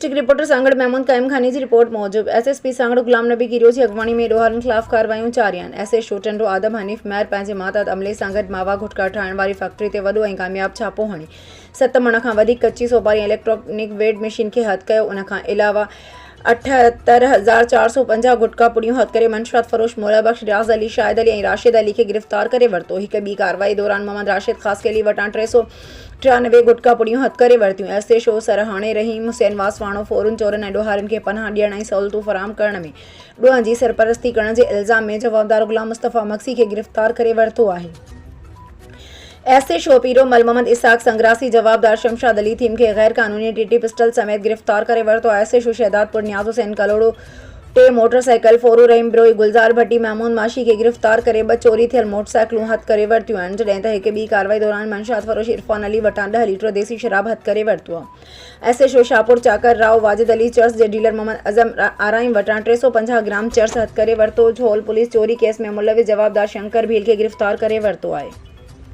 District reporter Sanghar Mahmood कायम खानी की रिपोर्ट मौजूद एसएसपी सांगड़ गुलाम नबी गिरोह की अगवानी में ॾोहारनि खिलाफ़ कार्रवाइयूं जारी आहिनि। एसएच टंडो आदम हनीफ़ महर पंहिंजे मातहत अमले सां गॾु मावा गुटखा ठाहिण वारी फैक्ट्री ते वॾो ऐं कामयाब छापो हणी 7 मण खां वधीक कच्ची सोपारी इलेक्ट्रॉनिक वेट मशीन खे हथ कयो। उन खां अलावा 78,450 गुटखा पुड़ियों हथ करे मनशरात फरोश मोला बख्श रियाज़ अली शाहिद अली और राशिद अली के गिरफ्तार करे वरतो। हिक ॿी कार्रवाई दौरान मोहम्मद राशिद ख़ास अली वटां 393 गुटखा पुड़ियों हथ करे वरतियूं। एसएचओ सरहाणे रहीम हुसैन वासवाणो फौरन चोरनि ऐं ॾोहारनि खे पनाह ॾियण ऐं सहूलियतूं फराहम करण में ॾोहनि जी सरपरस्ती करण जे इल्ज़ाम में जवाबदार गुलाम मुस्तफ़ा मक्सी के गिरफ्तार करे वरतो आहे। एसएचओ पीरो मल मोहम्मद इसाक संग्रासी जवाबदार शमशाद अली थीम के गैर कानूनी टीटी पिस्टल समेत गिरफ्तार करे वरतो। एसएचओ शहदादपुर नियाज हुसैन कलोड़ो 2 मोटरसाइकिल फोरू रहीम ब्रोई गुलजार भट्टी महमूद माशी के गिरफ्तार करे 2 चोरी थियल मोटरसाइकिलूं हथ करे वरतियूं आहिनि। जॾहिं त हिक ॿी कार्रवाई दौरान मनशात फरोश इरफान अली वटां 10 लीटर देसी शराब हथ करे वरतो आहे। एसएचओ शाहपुर चाकर राव वाजिद अली चर्च के डीलर मोहम्मद अजम आराइम वटां 350 ग्राम चर्च हथ करे वरतो। झोल पुलिस चोरी केस में मुलविस जवाबदार शंकर भील के गिरफ्तार करे वरतो आहे।